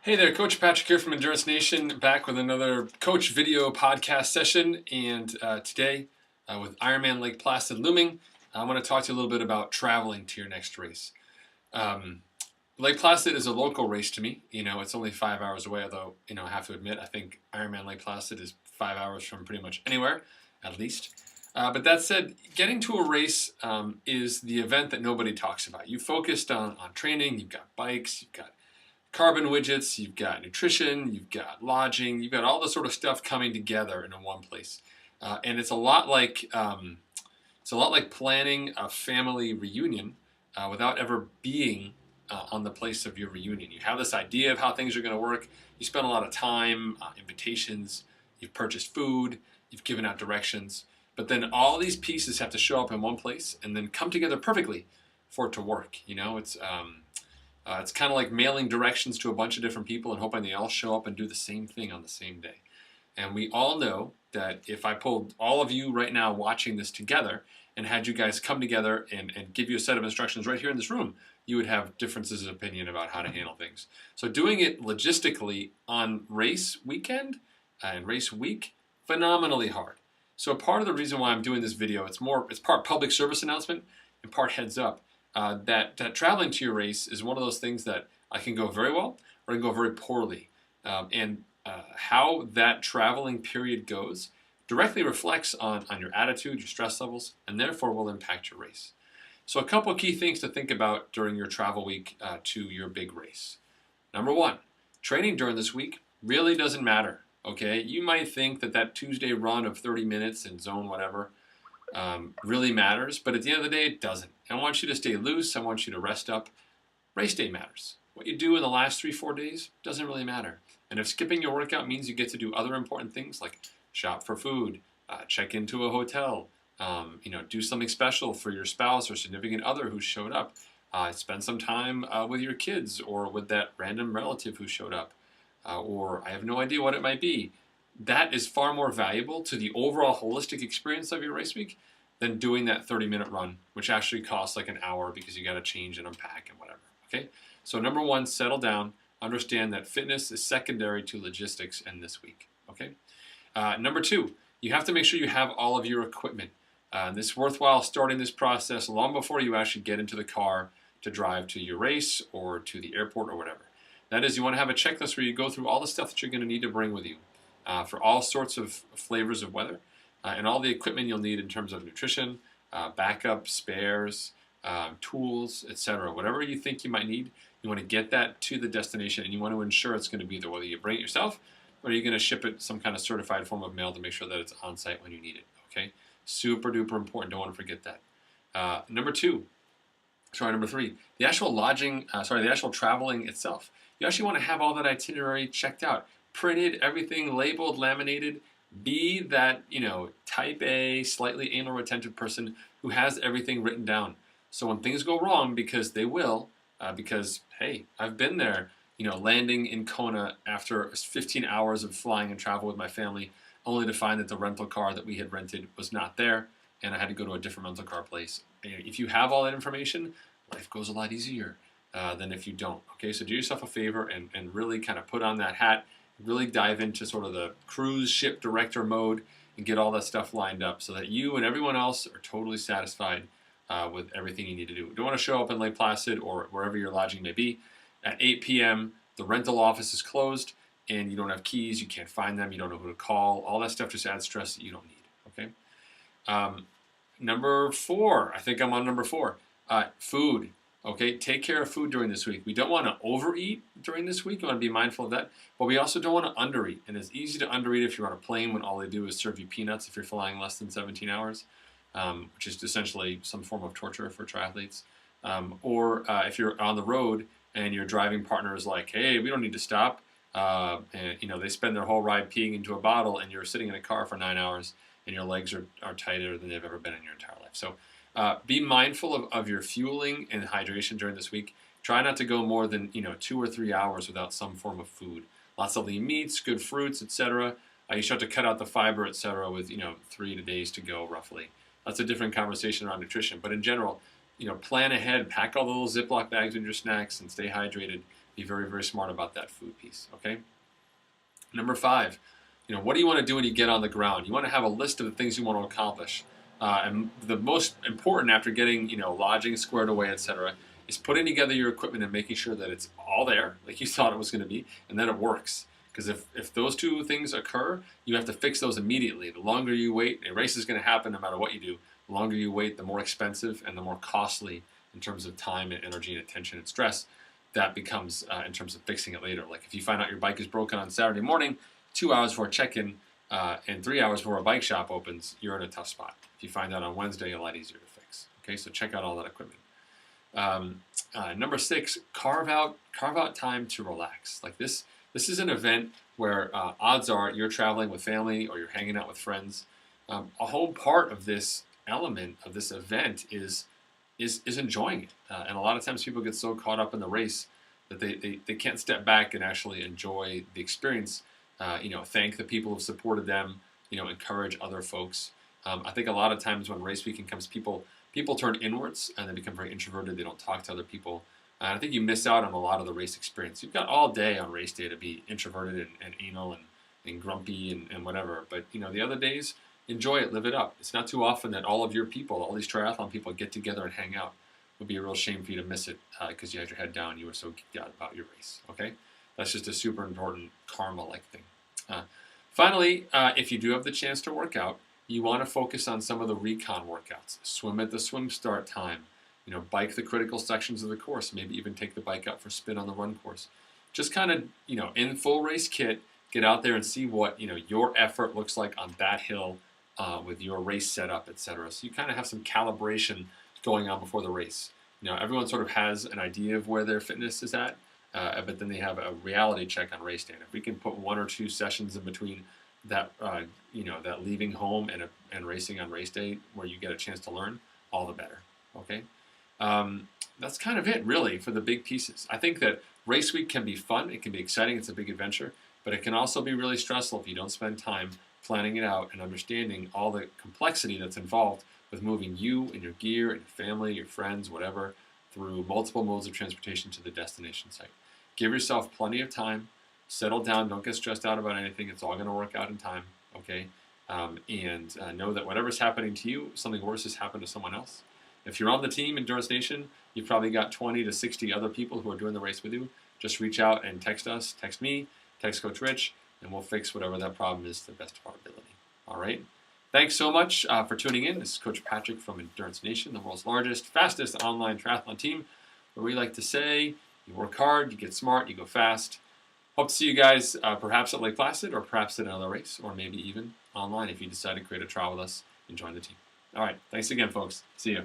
Hey there, Coach Patrick here from Endurance Nation, back with another Coach video podcast session. And today, with Ironman Lake Placid looming, I want to talk to you a little bit about traveling to your next race. Lake Placid is a local race to me. It's only 5 hours away, although, I have to admit, I think Ironman Lake Placid is 5 hours from pretty much anywhere, at least. But that said, getting to a race is the event that nobody talks about. You focused on training, you've got bikes, you've got carbon widgets, you've got nutrition, you've got lodging, you've got all this sort of stuff coming together in one place, and it's a lot like planning a family reunion without ever being on the place of your reunion. You have this idea of how things are going to work. You spend a lot of time, invitations, you've purchased food, you've given out directions, but then all these pieces have to show up in one place and then come together perfectly for it to work. It's kind of like mailing directions to a bunch of different people and hoping they all show up and do the same thing on the same day. And we all know that if I pulled all of you right now watching this together and had you guys come together and give you a set of instructions right here in this room, you would have differences of opinion about how to handle things. So doing it logistically on race weekend and race week, phenomenally hard. So part of the reason why I'm doing this video, it's part public service announcement and part heads up. That traveling to your race is one of those things that I can go very well or I can go very poorly. And how that traveling period goes directly reflects on your attitude, your stress levels, and therefore will impact your race. So a couple of key things to think about during your travel week to your big race. Number one, training during this week really doesn't matter. Okay, you might think that Tuesday run of 30 minutes in zone whatever really matters, but at the end of the day, it doesn't. I want you to stay loose. I want you to rest up. Race day matters. What you do in the last 3-4 days doesn't really matter. And if skipping your workout means you get to do other important things like shop for food, check into a hotel, do something special for your spouse or significant other who showed up, spend some time with your kids or with that random relative who showed up, or I have no idea what it might be. That is far more valuable to the overall holistic experience of your race week than doing that 30-minute run, which actually costs like an hour because you got to change and unpack and whatever. Okay, so number one, settle down. Understand that fitness is secondary to logistics in this week. Okay. Number two, you have to make sure you have all of your equipment. It's worthwhile starting this process long before you actually get into the car to drive to your race or to the airport or whatever. That is, you want to have a checklist where you go through all the stuff that you're going to need to bring with you for all sorts of flavors of weather. And all the equipment you'll need in terms of nutrition, backup, spares, tools, etc. Whatever you think you might need, you want to get that to the destination and you want to ensure it's going to be there, whether you bring it yourself or you're going to ship it some kind of certified form of mail to make sure that it's on site when you need it. Okay, super duper important. Don't want to forget that. Number three, the actual traveling itself. You actually want to have all that itinerary checked out, printed, everything labeled, laminated. Be that, type A, slightly anal retentive person who has everything written down. So when things go wrong, because they will, because, hey, I've been there, landing in Kona after 15 hours of flying and travel with my family, only to find that the rental car that we had rented was not there, and I had to go to a different rental car place. If you have all that information, life goes a lot easier than if you don't. Okay, so do yourself a favor and really kind of put on that hat. Really dive into sort of the cruise ship director mode and get all that stuff lined up so that you and everyone else are totally satisfied with everything you need to do. You don't want to show up in Lake Placid or wherever your lodging may be at 8 p.m. The rental office is closed and you don't have keys, you can't find them, you don't know who to call. All that stuff just adds stress that you don't need. Okay. Number four, I think I'm on number four. Food. Okay, take care of food during this week. We don't want to overeat during this week. We want to be mindful of that. But we also don't want to undereat. And it's easy to undereat if you're on a plane when all they do is serve you peanuts if you're flying less than 17 hours, which is essentially some form of torture for triathletes. Or if you're on the road and your driving partner is like, hey, we don't need to stop. And, they spend their whole ride peeing into a bottle and you're sitting in a car for 9 hours and your legs are tighter than they've ever been in your entire life. So be mindful of your fueling and hydration during this week. Try not to go more than 2 or 3 hours without some form of food. Lots of lean meats, good fruits, etc. You should have to cut out the fiber, etc. with 3 days to go roughly. That's a different conversation around nutrition. But in general, plan ahead, pack all the little Ziploc bags with your snacks, and stay hydrated. Be very, very smart about that food piece. Okay. Number 5, what do you want to do when you get on the ground? You want to have a list of the things you want to accomplish. And the most important after getting, lodging squared away, etc., is putting together your equipment and making sure that it's all there, like you thought it was going to be, and then it works. Because if those two things occur, you have to fix those immediately. The longer you wait, a race is going to happen no matter what you do. The longer you wait, the more expensive and the more costly in terms of time and energy and attention and stress that becomes in terms of fixing it later. Like if you find out your bike is broken on Saturday morning, 2 hours before check-in and 3 hours before a bike shop opens, you're in a tough spot. If you find out on Wednesday, a lot easier to fix. Okay, so check out all that equipment. Number 6, carve out time to relax. Like this is an event where odds are you're traveling with family or you're hanging out with friends. A whole part of this element of this event is enjoying it. And a lot of times people get so caught up in the race that they can't step back and actually enjoy the experience. Thank the people who've supported them, encourage other folks. I think a lot of times when race weekend comes, people turn inwards and they become very introverted. They don't talk to other people. And I think you miss out on a lot of the race experience. You've got all day on race day to be introverted and anal and grumpy and whatever. But, the other days, enjoy it, live it up. It's not too often that all of your people, all these triathlon people get together and hang out. It would be a real shame for you to miss it because you had your head down. You were so geeked out about your race, okay? That's just a super important karma-like thing. Finally, if you do have the chance to work out, you want to focus on some of the recon workouts. Swim at the swim start time. Bike the critical sections of the course. Maybe even take the bike out for a spin on the run course. Just kind of, in full race kit, get out there and see what, your effort looks like on that hill with your race setup, etc. So you kind of have some calibration going on before the race. Everyone sort of has an idea of where their fitness is at, but then they have a reality check on race day. And if we can put 1 or 2 sessions in between that, that leaving home and racing on race day where you get a chance to learn, all the better, okay? That's kind of it, really, for the big pieces. I think that race week can be fun. It can be exciting. It's a big adventure. But it can also be really stressful if you don't spend time planning it out and understanding all the complexity that's involved with moving you and your gear and your family, your friends, whatever, through multiple modes of transportation to the destination site. Give yourself plenty of time. Settle down. Don't get stressed out about anything. It's all going to work out in time, okay? And know that whatever's happening to you, something worse has happened to someone else. If you're on the team, Endurance Nation, you've probably got 20 to 60 other people who are doing the race with you. Just reach out and text us, text me, text Coach Rich, and we'll fix whatever that problem is to the best of our ability. All right? Thanks so much for tuning in. This is Coach Patrick from Endurance Nation, the world's largest, fastest online triathlon team, where we like to say, you work hard, you get smart, you go fast. Hope to see you guys perhaps at Lake Placid or perhaps at another race, or maybe even online if you decide to create a trial with us and join the team. All right. Thanks again, folks. See you.